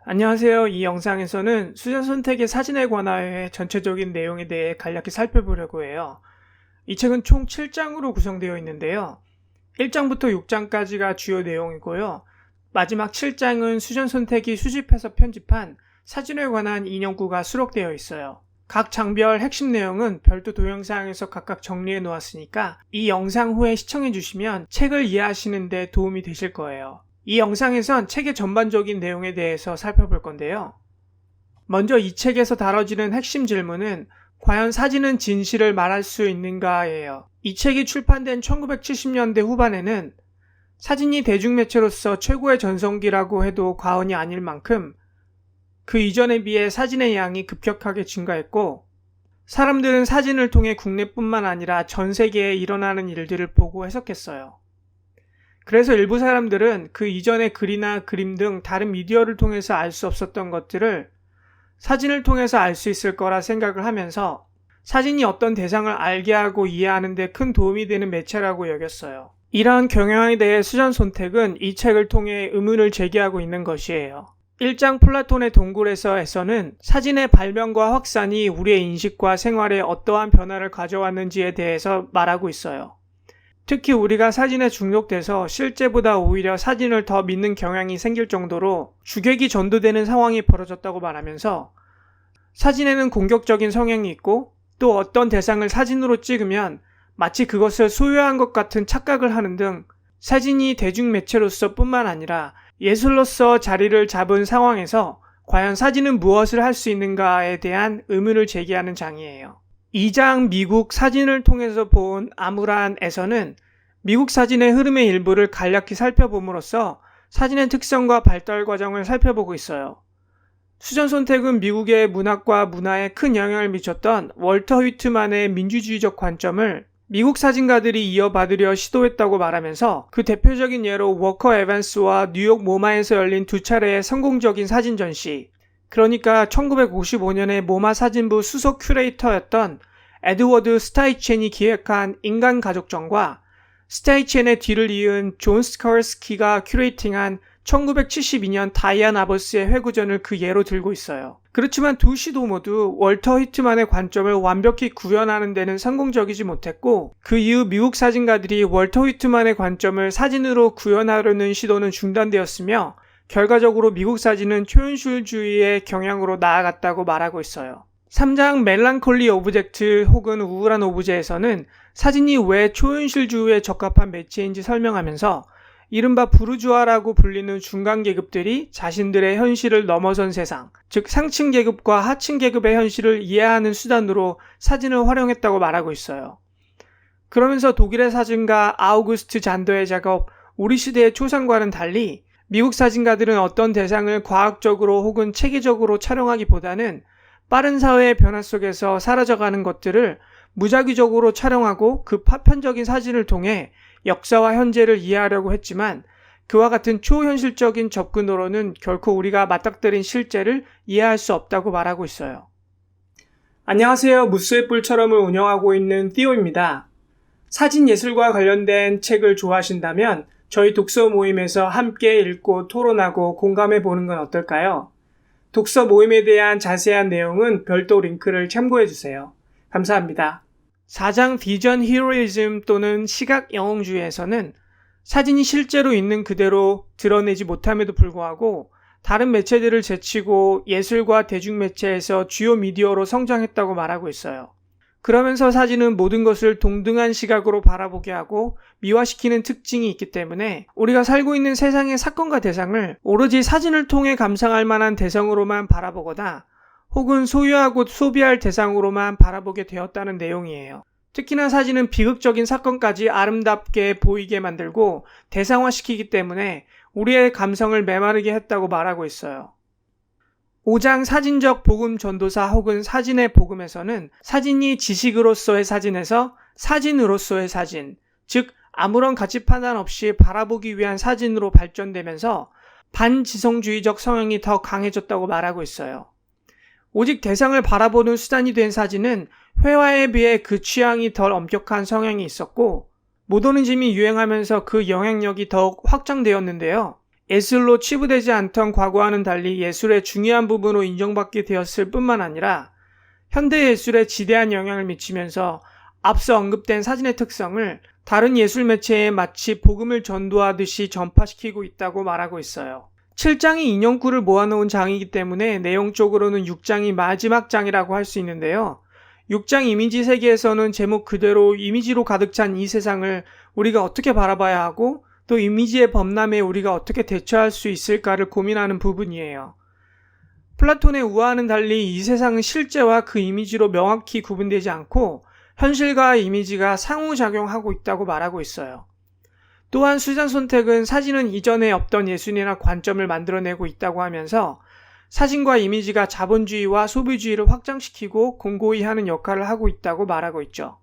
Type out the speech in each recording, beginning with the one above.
안녕하세요. 이 영상에서는 수전 선택의 사진에 관하여 전체적인 내용에 대해 간략히 살펴보려고 해요. 이 책은 총 7장으로 구성되어 있는데요. 1장부터 6장까지가 주요 내용이고요. 마지막 7장은 수전 선택이 수집해서 편집한 사진에 관한 인용구가 수록되어 있어요. 각 장별 핵심 내용은 별도 동영상에서 각각 정리해 놓았으니까 이 영상 후에 시청해 주시면 책을 이해하시는 데 도움이 되실 거예요. 이 영상에선 책의 전반적인 내용에 대해서 살펴볼 건데요. 먼저 이 책에서 다뤄지는 핵심 질문은 과연 사진은 진실을 말할 수 있는가예요. 이 책이 출판된 1970년대 후반에는 사진이 대중매체로서 최고의 전성기라고 해도 과언이 아닐 만큼 그 이전에 비해 사진의 양이 급격하게 증가했고 사람들은 사진을 통해 국내뿐만 아니라 전 세계에 일어나는 일들을 보고 해석했어요. 그래서 일부 사람들은 그 이전의 글이나 그림 등 다른 미디어를 통해서 알 수 없었던 것들을 사진을 통해서 알 수 있을 거라 생각을 하면서 사진이 어떤 대상을 알게 하고 이해하는 데 큰 도움이 되는 매체라고 여겼어요. 이러한 경향에 대해 수전 선택은 이 책을 통해 의문을 제기하고 있는 것이에요. 1장 플라톤의 동굴에서에서는 사진의 발명과 확산이 우리의 인식과 생활에 어떠한 변화를 가져왔는지에 대해서 말하고 있어요. 특히 우리가 사진에 중독돼서 실제보다 오히려 사진을 더 믿는 경향이 생길 정도로 주객이 전도되는 상황이 벌어졌다고 말하면서 사진에는 공격적인 성향이 있고 또 어떤 대상을 사진으로 찍으면 마치 그것을 소유한 것 같은 착각을 하는 등 사진이 대중매체로서 뿐만 아니라 예술로서 자리를 잡은 상황에서 과연 사진은 무엇을 할 수 있는가에 대한 의문을 제기하는 장이에요. 2장 미국 사진을 통해서 본 아무란에서는 미국 사진의 흐름의 일부를 간략히 살펴봄으로써 사진의 특성과 발달 과정을 살펴보고 있어요. 수전 선택은 미국의 문학과 문화에 큰 영향을 미쳤던 월터 휘트만의 민주주의적 관점을 미국 사진가들이 이어받으려 시도했다고 말하면서 그 대표적인 예로 워커 에반스와 뉴욕 모마에서 열린 두 차례의 성공적인 사진 전시, 그러니까 1955년에 모마 사진부 수석 큐레이터였던 에드워드 스타이첸이 기획한 인간 가족전과 스타이첸의 뒤를 이은 존 스카르스키가 큐레이팅한 1972년 다이안 아버스의 회구전을 그 예로 들고 있어요. 그렇지만 두 시도 모두 월터 히트만의 관점을 완벽히 구현하는 데는 성공적이지 못했고 그 이후 미국 사진가들이 월터 히트만의 관점을 사진으로 구현하려는 시도는 중단되었으며 결과적으로 미국 사진은 초현실주의의 경향으로 나아갔다고 말하고 있어요. 3장 멜랑콜리 오브젝트 혹은 우울한 오브제에서는 사진이 왜 초현실주의에 적합한 매체인지 설명하면서 이른바 부르주아라고 불리는 중간 계급들이 자신들의 현실을 넘어선 세상, 즉 상층 계급과 하층 계급의 현실을 이해하는 수단으로 사진을 활용했다고 말하고 있어요. 그러면서 독일의 사진가 아우구스트 잔더의 작업 우리 시대의 초상과는 달리 미국 사진가들은 어떤 대상을 과학적으로 혹은 체계적으로 촬영하기보다는 빠른 사회의 변화 속에서 사라져가는 것들을 무작위적으로 촬영하고 그 파편적인 사진을 통해 역사와 현재를 이해하려고 했지만 그와 같은 초현실적인 접근으로는 결코 우리가 맞닥뜨린 실제를 이해할 수 없다고 말하고 있어요. 안녕하세요. 무스의 뿔처럼을 운영하고 있는 띠오입니다. 사진 예술과 관련된 책을 좋아하신다면 저희 독서 모임에서 함께 읽고 토론하고 공감해 보는 건 어떨까요? 독서 모임에 대한 자세한 내용은 별도 링크를 참고해 주세요. 감사합니다. 4장 비전 히로이즘 또는 시각 영웅주의에서는 사진이 실제로 있는 그대로 드러내지 못함에도 불구하고 다른 매체들을 제치고 예술과 대중매체에서 주요 미디어로 성장했다고 말하고 있어요. 그러면서 사진은 모든 것을 동등한 시각으로 바라보게 하고 미화시키는 특징이 있기 때문에 우리가 살고 있는 세상의 사건과 대상을 오로지 사진을 통해 감상할 만한 대상으로만 바라보거나 혹은 소유하고 소비할 대상으로만 바라보게 되었다는 내용이에요. 특히나 사진은 비극적인 사건까지 아름답게 보이게 만들고 대상화시키기 때문에 우리의 감성을 메마르게 했다고 말하고 있어요. 5장 사진적 복음 전도사 혹은 사진의 복음에서는 사진이 지식으로서의 사진에서 사진으로서의 사진, 즉 아무런 가치 판단 없이 바라보기 위한 사진으로 발전되면서 반지성주의적 성향이 더 강해졌다고 말하고 있어요. 오직 대상을 바라보는 수단이 된 사진은 회화에 비해 그 취향이 덜 엄격한 성향이 있었고 모더니즘이 유행하면서 그 영향력이 더욱 확장되었는데요. 예술로 치부되지 않던 과거와는 달리 예술의 중요한 부분으로 인정받게 되었을 뿐만 아니라 현대 예술에 지대한 영향을 미치면서 앞서 언급된 사진의 특성을 다른 예술 매체에 마치 복음을 전도하듯이 전파시키고 있다고 말하고 있어요. 7장이 인형구를 모아놓은 장이기 때문에 내용적으로는 6장이 마지막 장이라고 할 수 있는데요. 6장 이미지 세계에서는 제목 그대로 이미지로 가득 찬 이 세상을 우리가 어떻게 바라봐야 하고 또 이미지의 범람에 우리가 어떻게 대처할 수 있을까를 고민하는 부분이에요. 플라톤의 우화와는 달리 이 세상은 실제와 그 이미지로 명확히 구분되지 않고 현실과 이미지가 상호작용하고 있다고 말하고 있어요. 또한 수잔 손택은 사진은 이전에 없던 예술이나 관점을 만들어내고 있다고 하면서 사진과 이미지가 자본주의와 소비주의를 확장시키고 공고히 하는 역할을 하고 있다고 말하고 있죠.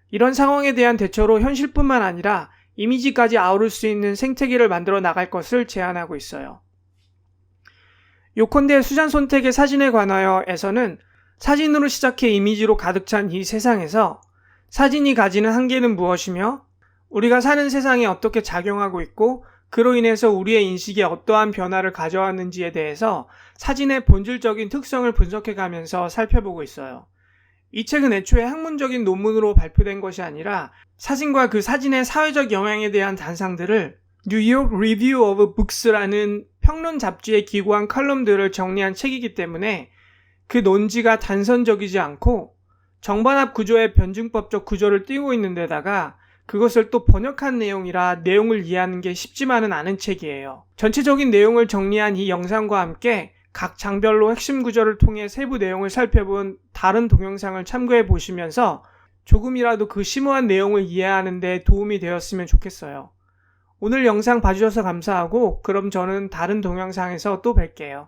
이런 상황에 대한 대처로 현실뿐만 아니라 이미지까지 아우를 수 있는 생태계를 만들어 나갈 것을 제안하고 있어요. 요컨대 수잔 손택의 사진에 관하여에서는 사진으로 시작해 이미지로 가득 찬 이 세상에서 사진이 가지는 한계는 무엇이며 우리가 사는 세상에 어떻게 작용하고 있고 그로 인해서 우리의 인식에 어떠한 변화를 가져왔는지에 대해서 사진의 본질적인 특성을 분석해가면서 살펴보고 있어요. 이 책은 애초에 학문적인 논문으로 발표된 것이 아니라 사진과 그 사진의 사회적 영향에 대한 단상들을 뉴욕 리뷰 오브 북스라는 평론 잡지에 기고한 칼럼들을 정리한 책이기 때문에 그 논지가 단선적이지 않고 정반합 구조의 변증법적 구조를 띄고 있는 데다가 그것을 또 번역한 내용이라 내용을 이해하는 게 쉽지만은 않은 책이에요. 전체적인 내용을 정리한 이 영상과 함께 각 장별로 핵심 구조를 통해 세부 내용을 살펴본 다른 동영상을 참고해 보시면서 조금이라도 그 심오한 내용을 이해하는 데 도움이 되었으면 좋겠어요. 오늘 영상 봐주셔서 감사하고 그럼 저는 다른 동영상에서 또 뵐게요.